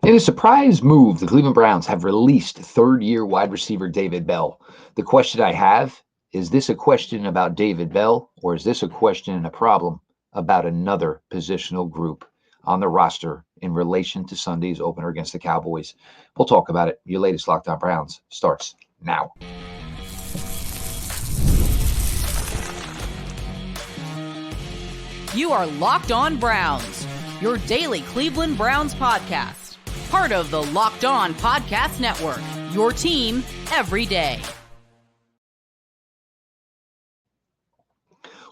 In a surprise move, the Cleveland Browns have released third-year wide receiver David Bell. The question I have, is this a question about David Bell, or is this a question and a problem about another positional group on the roster in relation to Sunday's opener against the Cowboys? We'll talk about it. Your latest Locked On Browns starts now. You are Locked On Browns, your daily Cleveland Browns podcast. Part of the Locked On Podcast Network, your team every day.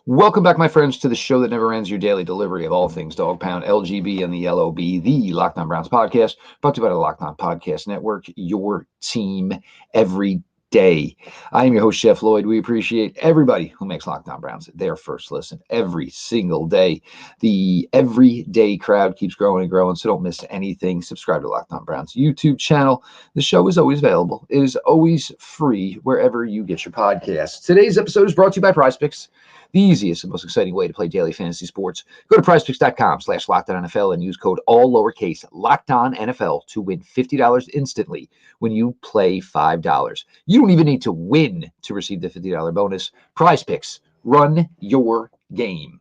Welcome back, my friends, to the show that never ends, your daily delivery of all things Dog Pound, LGB, and the LOB, the Locked On Browns podcast, brought to you by the Locked On Podcast Network, your team every day. I am your host, Chef Lloyd. We appreciate everybody who makes Locked On Browns their first listen every single day. The everyday crowd keeps growing and growing, so don't miss anything. Subscribe to Locked On Browns YouTube channel. The show is always available. It is always free wherever you get your podcasts. Today's episode is brought to you by PrizePicks, the easiest and most exciting way to play daily fantasy sports. Go to prizepicks.com/LockedOnNFL and use code all lowercase LockedOnNFL to win $50 instantly when you play $5. You don't even need to win to receive the $50 bonus. PrizePicks, run your game.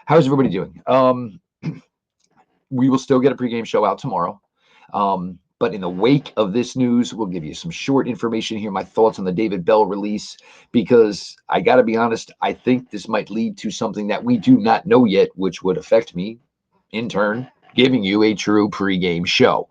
How's everybody doing? We will still get a pregame show out tomorrow. But in the wake of this news, we'll give you some short information here, my thoughts on the David Bell release, because I got to be honest, I think this might lead to something that we do not know yet, which would affect me, in turn, giving you a true pregame show.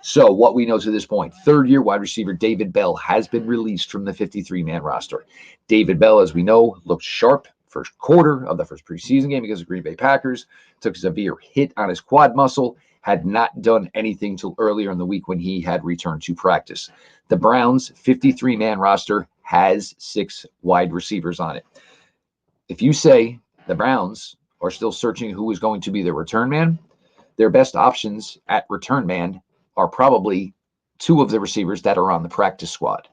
So what we know to this point, third-year wide receiver David Bell has been released from the 53-man roster. David Bell, as we know, looked sharp first quarter of the first preseason game against the Green Bay Packers, took a severe hit on his quad muscle, had not done anything till earlier in the week when he had returned to practice. The Browns' 53-man roster has 6 wide receivers on it. If you say the Browns are still searching who is going to be their return man, their best options at return man are probably 2 of the receivers that are on the practice squad,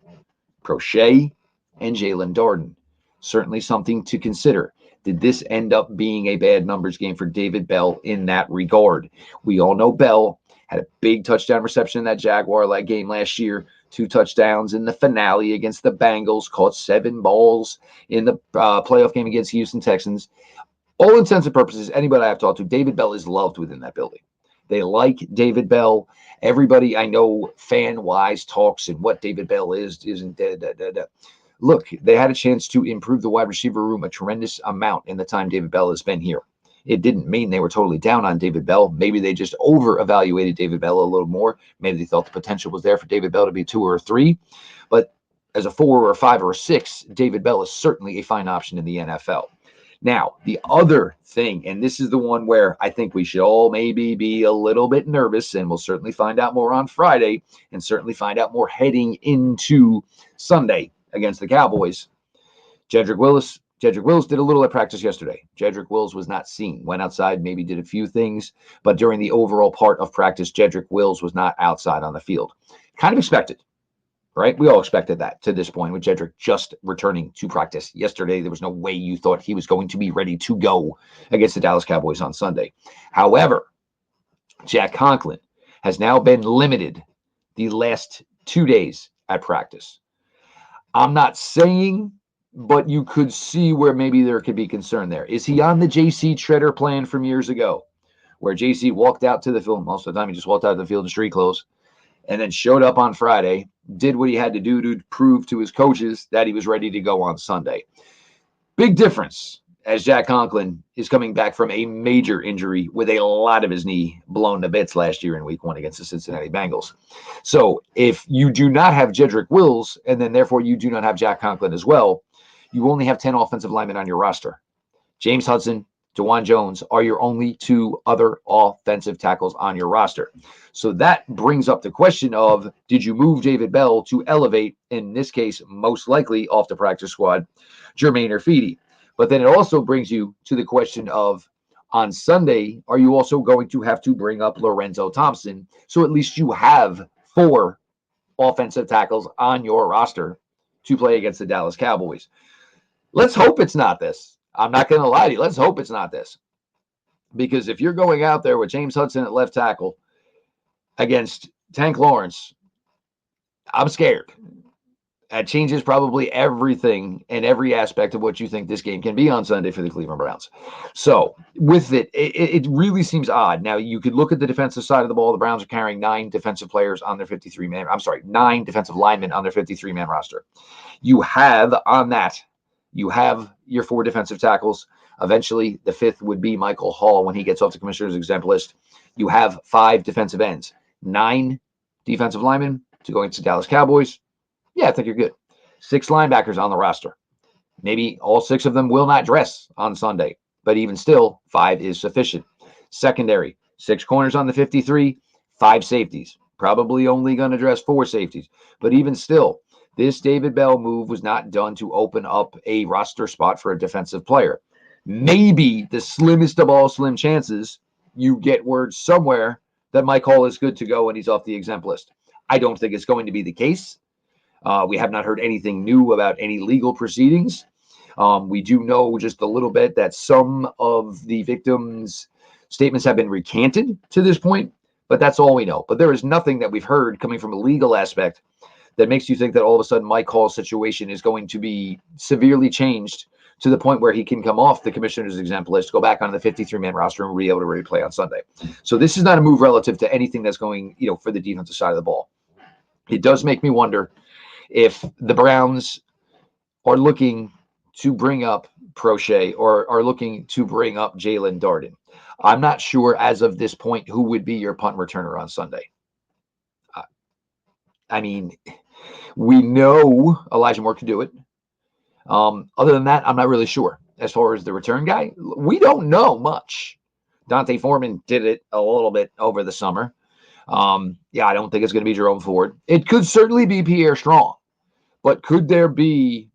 Proche and Jaelon Darden. Certainly something to consider. Did this end up being a bad numbers game for David Bell in that regard? We all know Bell had a big touchdown reception in that Jaguar game last year, 2 touchdowns in the finale against the Bengals, caught 7 balls in the playoff game against Houston Texans. All intents and purposes, anybody I've talked to, David Bell is loved within that building. They like David Bell. Everybody I know fan-wise talks and what David Bell isn't. Look, they had a chance to improve the wide receiver room a tremendous amount in the time David Bell has been here. It didn't mean they were totally down on David Bell. Maybe they just over-evaluated David Bell a little more. Maybe they thought the potential was there for David Bell to be 2 or a 3. But as a 4 or a 5 or a 6, David Bell is certainly a fine option in the NFL. Now, the other thing, and this is the one where I think we should all maybe be a little bit nervous, and we'll certainly find out more on Friday, and certainly find out more heading into Sunday against the Cowboys. Jedrick Wills did a little at practice yesterday. Jedrick Wills was not seen. Went outside, maybe did a few things, but during the overall part of practice, Jedrick Wills was not outside on the field. Kind of expected, right? We all expected that to this point with Jedrick just returning to practice yesterday. There was no way you thought he was going to be ready to go against the Dallas Cowboys on Sunday. However, Jack Conklin has now been limited the last 2 days at practice. I'm not saying, but you could see where maybe there could be concern there. Is he on the J.C. Treader plan from years ago, where J.C. walked out to the field? Most of the time, he just walked out of the field in street clothes and then showed up on Friday, did what he had to do to prove to his coaches that he was ready to go on Sunday. Big difference as Jack Conklin is coming back from a major injury with a lot of his knee blown to bits last year in week 1 against the Cincinnati Bengals. So if you do not have Jedrick Wills, and then therefore you do not have Jack Conklin as well, you only have 10 offensive linemen on your roster. James Hudson, DeJuan Jones are your only 2 other offensive tackles on your roster. So that brings up the question of, did you move David Bell to elevate, in this case, most likely off the practice squad, Jermaine Irfidi? But then it also brings you to the question of, on Sunday, are you also going to have to bring up Lorenzo Thompson? So at least you have 4 offensive tackles on your roster to play against the Dallas Cowboys. Let's hope it's not this. I'm not going to lie to you. Let's hope it's not this. Because if you're going out there with James Hudson at left tackle, against Tank Lawrence, I'm scared. That changes probably everything and every aspect of what you think this game can be on Sunday for the Cleveland Browns. So with it really seems odd. Now, you could look at the defensive side of the ball. The Browns are carrying 9 defensive players on their 53-man. I'm sorry, 9 defensive linemen on their 53-man roster. You have on that, you have your 4 defensive tackles. Eventually, the 5th would be Michael Hall when he gets off the commissioner's exempt list. You have 5 defensive ends, 9 defensive linemen to go against the Dallas Cowboys. Yeah, I think you're good. 6 linebackers on the roster. Maybe all 6 of them will not dress on Sunday, but even still, 5 is sufficient. Secondary, 6 corners on the 53, 5 safeties. Probably only going to dress 4 safeties, but even still, this David Bell move was not done to open up a roster spot for a defensive player. Maybe the slimmest of all slim chances, you get word somewhere that Mike Hall is good to go and he's off the exempt list. I don't think it's going to be the case. We have not heard anything new about any legal proceedings. We do know just a little bit that some of the victims' statements have been recanted to this point, but that's all we know. But there is nothing that we've heard coming from a legal aspect that makes you think that all of a sudden Mike Hall's situation is going to be severely changed to the point where he can come off the commissioner's exempt list, go back on the 53-man roster, and be able to replay on Sunday. So this is not a move relative to anything that's going, for the defensive side of the ball. It does make me wonder if the Browns are looking to bring up Proche or are looking to bring up Jaelon Darden. I'm not sure as of this point who would be your punt returner on Sunday. I mean, we know Elijah Moore can do it. Other than that, I'm not really sure. As far as the return guy, we don't know much. Dante Foreman did it a little bit over the summer. I don't think it's going to be Jerome Ford. It could certainly be Pierre Strong. But could there be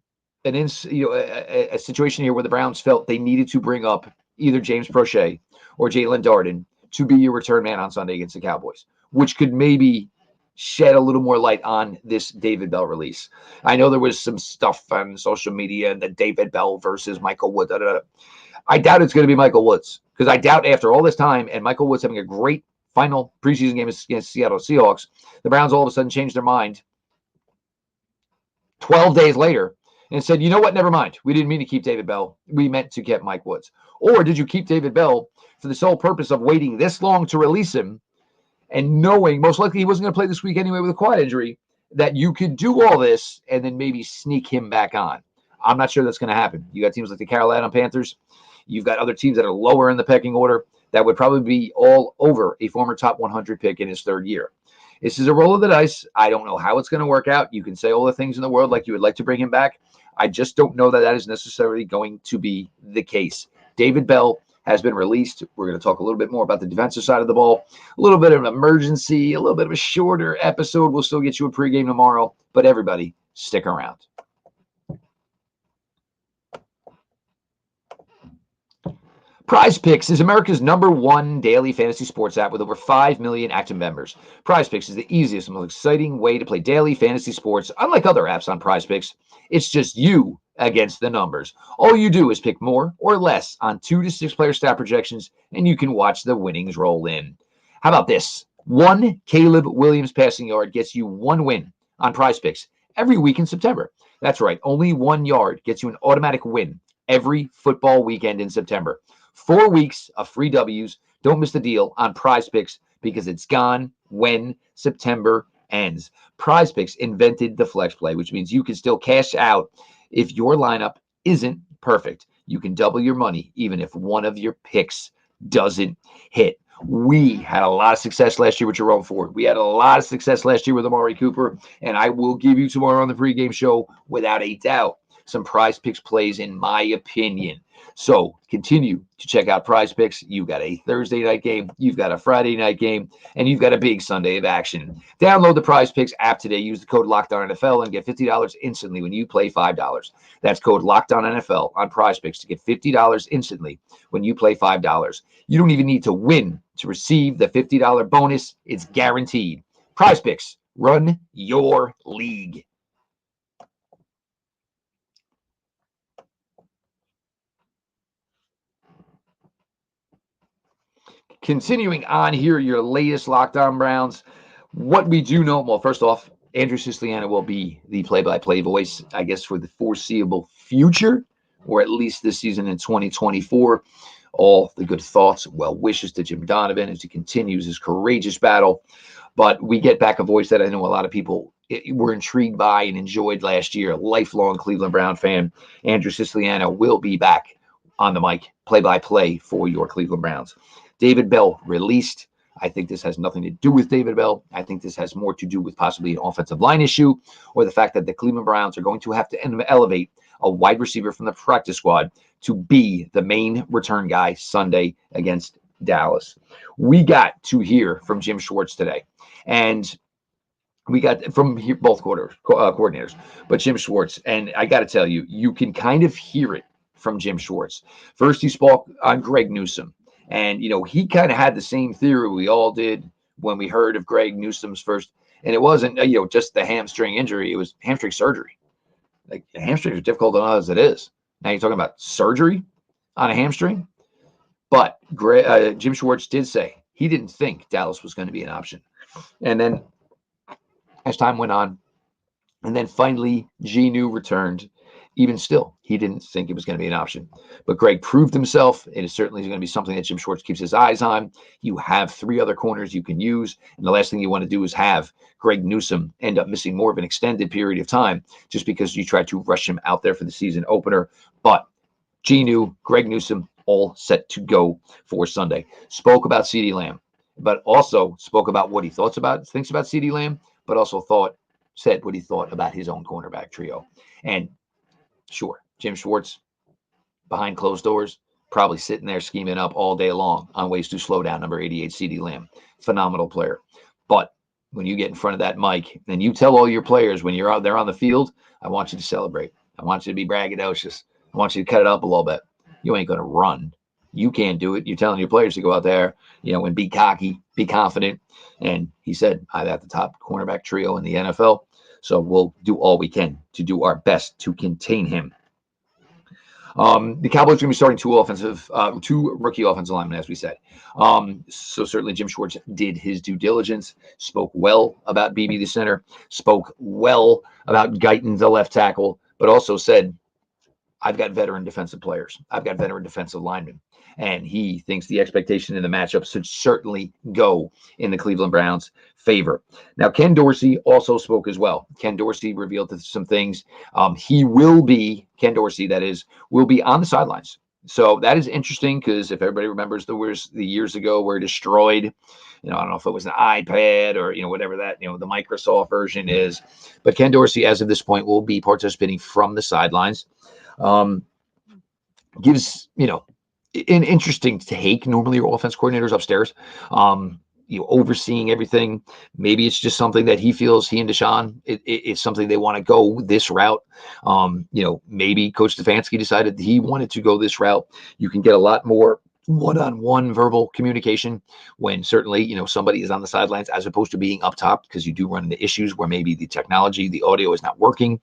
a situation here where the Browns felt they needed to bring up either James Proche or Jaelon Darden to be your return man on Sunday against the Cowboys, which could maybe shed a little more light on this David Bell release? I know there was some stuff on social media and the David Bell versus Michael Woods. I doubt it's going to be Michael Woods, because I doubt after all this time and Michael Woods having a great final preseason game against Seattle Seahawks, the Browns all of a sudden changed their mind 12 days later and said, you know what, never mind. We didn't mean to keep David Bell. We meant to keep Mike Woods. Or did you keep David Bell for the sole purpose of waiting this long to release him and knowing most likely he wasn't going to play this week anyway with a quad injury, that you could do all this and then maybe sneak him back on? I'm not sure that's going to happen. You got teams like the Carolina Panthers. You've got other teams that are lower in the pecking order that would probably be all over a former top 100 pick in his 3rd year. This is a roll of the dice. I don't know how it's going to work out. You can say all the things in the world like you would like to bring him back. I just don't know that that is necessarily going to be the case. David Bell has been released. We're going to talk a little bit more about the defensive side of the ball. A little bit of an emergency, a little bit of a shorter episode. We'll still get you a pregame tomorrow, but everybody stick around. PrizePicks is America's #1 daily fantasy sports app with over 5 million active members. PrizePicks is the easiest and most exciting way to play daily fantasy sports. Unlike other apps on PrizePicks, it's just you against the numbers. All you do is pick more or less on 2 to 6 player stat projections, and you can watch the winnings roll in. How about this? 1 Caleb Williams passing yard gets you 1 win on PrizePicks every week in September. That's right, only 1 yard gets you an automatic win every football weekend in September. 4 weeks of free W's. Don't miss the deal on PrizePicks because it's gone when September ends. PrizePicks invented the flex play, which means you can still cash out if your lineup isn't perfect. You can double your money even if one of your picks doesn't hit. We had a lot of success last year with Jerome Ford. We had a lot of success last year with Amari Cooper, and I will give you tomorrow on the pregame show, without a doubt, some PrizePicks plays in my opinion. So continue to check out PrizePicks. You've got a Thursday night game, you've got a Friday night game, and you've got a big Sunday of action. Download the PrizePicks app today. Use the code LOCKEDONNFL and get $50 instantly when you play $5. That's code LOCKEDONNFL on PrizePicks to get $50 instantly when you play $5. You don't even need to win to receive the $50 bonus. It's guaranteed. PrizePicks, run your league. continuing on here, your latest Locked On Browns. What we do know, well, first off, Andrew Siciliano will be the play-by-play voice, I guess, for the foreseeable future, or at least this season in 2024. All the good thoughts, well wishes to Jim Donovan as he continues his courageous battle. But we get back a voice that I know a lot of people were intrigued by and enjoyed last year. A lifelong Cleveland Brown fan, Andrew Siciliano will be back on the mic, play-by-play for your Cleveland Browns. David Bell released. I think this has nothing to do with David Bell. I think this has more to do with possibly an offensive line issue, or the fact that the Cleveland Browns are going to have to elevate a wide receiver from the practice squad to be the main return guy Sunday against Dallas. We got to hear from Jim Schwartz today, and we got from both coordinators, but Jim Schwartz. And I got to tell you, you can kind of hear it from Jim Schwartz. First, he spoke on Greg Newsome. And, he kind of had the same theory we all did when we heard of Greg Newsome's first. And it wasn't, just the hamstring injury. It was hamstring surgery. Like, hamstrings are difficult enough as it is. Now you're talking about surgery on a hamstring. But Jim Schwartz did say he didn't think Dallas was going to be an option. And then as time went on, and then finally Genu returned. Even still, he didn't think it was going to be an option. But Greg proved himself. It is certainly going to be something that Jim Schwartz keeps his eyes on. You have 3 other corners you can use. And the last thing you want to do is have Greg Newsome end up missing more of an extended period of time just because you try to rush him out there for the season opener. But Genu, Greg Newsome, all set to go for Sunday. Spoke about CeeDee Lamb, but also spoke about what he thinks about CeeDee Lamb, but also said what he thought about his own cornerback trio. And sure, Jim Schwartz, behind closed doors, probably sitting there scheming up all day long on ways to slow down number 88, CeeDee Lamb. Phenomenal player. But when you get in front of that mic and you tell all your players when you're out there on the field, I want you to celebrate. I want you to be braggadocious. I want you to cut it up a little bit. You ain't going to run. You can't do it. You're telling your players to go out there, and be cocky, be confident. And he said, I have the top cornerback trio in the NFL. So we'll do all we can to do our best to contain him. The Cowboys are going to be starting 2 rookie offensive linemen, as we said. So certainly Jim Schwartz did his due diligence, spoke well about BB the center, spoke well about Guyton the left tackle, but also said, I've got veteran defensive players. I've got veteran defensive linemen. And he thinks the expectation in the matchup should certainly go in the Cleveland Browns' favor. Now, Ken Dorsey also spoke as well. Ken Dorsey revealed some things. Ken Dorsey, that is, will be on the sidelines. So that is interesting because if everybody remembers the years ago were destroyed, I don't know if it was an iPad or, whatever that, the Microsoft version is. But Ken Dorsey, as of this point, will be participating from the sidelines. Gives, an interesting take. Normally your offense coordinator's upstairs, overseeing everything. Maybe it's just something that he feels, he and Deshaun, it's something they want to go this route. Maybe Coach Stefanski decided he wanted to go this route. You can get a lot more one-on-one verbal communication when certainly, somebody is on the sidelines as opposed to being up top, because you do run into issues where maybe the technology, the audio is not working.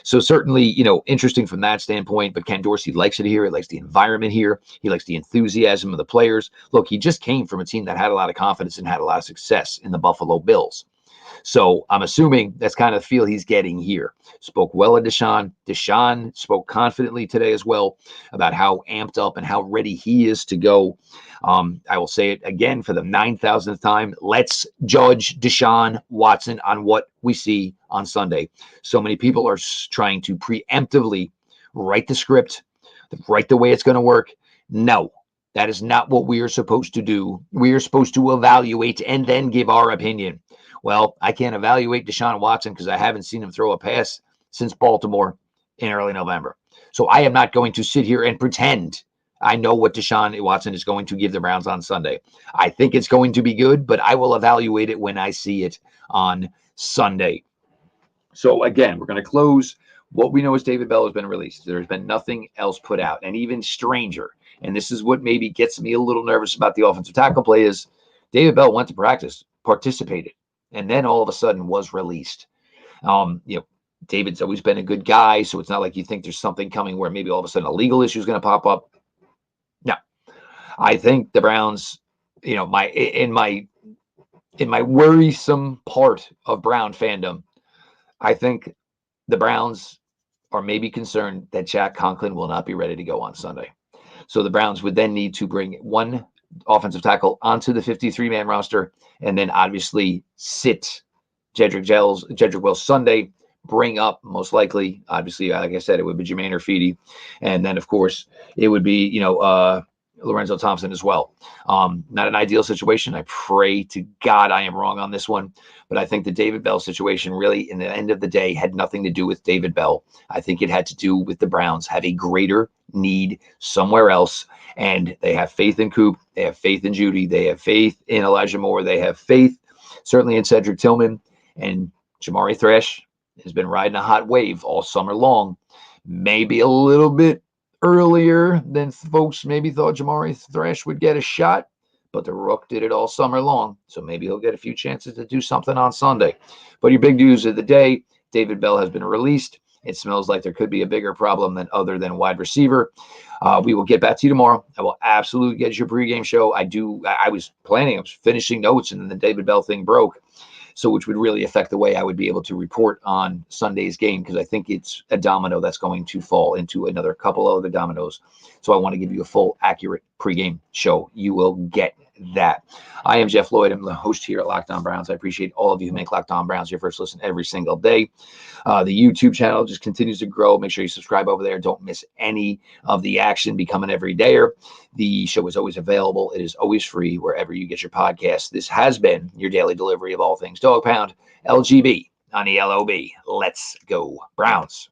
So certainly, interesting from that standpoint, but Ken Dorsey likes it here. He likes the environment here. He likes the enthusiasm of the players. Look, he just came from a team that had a lot of confidence and had a lot of success in the Buffalo Bills. So I'm assuming that's kind of the feel he's getting here. Spoke well of Deshaun. Deshaun spoke confidently today as well about how amped up and how ready he is to go. I will say it again for the 9,000th time. Let's judge Deshaun Watson on what we see on Sunday. So many people are trying to preemptively write the script, write the way it's going to work. No, that is not what we are supposed to do. We are supposed to evaluate and then give our opinion. Well, I can't evaluate Deshaun Watson because I haven't seen him throw a pass since Baltimore in early November. So I am not going to sit here and pretend I know what Deshaun Watson is going to give the Browns on Sunday. I think it's going to be good, but I will evaluate it when I see it on Sunday. So again, we're going to close. What we know is David Bell has been released. There's been nothing else put out. And even stranger, and this is what maybe gets me a little nervous about the offensive tackle play, is David Bell went to practice, participated, and then all of a sudden was released. David's always been a good guy, so it's not like you think there's something coming where maybe all of a sudden a legal issue is going to pop up. No. I think the Browns, in my worrisome part of Brown fandom, I think the Browns are maybe concerned that Jack Conklin will not be ready to go on Sunday. So the Browns would then need to bring one offensive tackle onto the 53-man roster, and then obviously sit Jedrick Wills Sunday, bring up most likely, obviously, like I said, it would be Jermaine Urfidi, and then of course it would be Lorenzo Thompson as well. Not an ideal situation. I pray to God I am wrong on this one, but I think the David Bell situation really, in the end of the day, had nothing to do with David Bell. I think it had to do with the Browns have a greater need somewhere else, and they have faith in Coop, they have faith in Judy, they have faith in Elijah Moore, they have faith certainly in Cedric Tillman, and Jamari Thrash has been riding a hot wave all summer long. Maybe a little bit earlier than folks maybe thought Jamari Thrash would get a shot, but the Rook did it all summer long, so maybe he'll get a few chances to do something on Sunday. But your big news of the day, David Bell has been released. It smells like there could be a bigger problem than wide receiver. We will get back to you tomorrow. I will absolutely get your pregame show. I was finishing notes, and then the David Bell thing broke. So which would really affect the way I would be able to report on Sunday's game, because I think it's a domino that's going to fall into another couple of other dominoes. So I want to give you a full, accurate pregame show. You will get that. I am Jeff Lloyd. I'm the host here at Locked On Browns. I appreciate all of you who make Locked On Browns your first listen every single day. The YouTube channel just continues to grow. Make sure you subscribe over there. Don't miss any of the action. Become an everydayer. The show is always available. It is always free wherever you get your podcasts. This has been your daily delivery of all things Dog Pound, LGB on the LOB. Let's go Browns.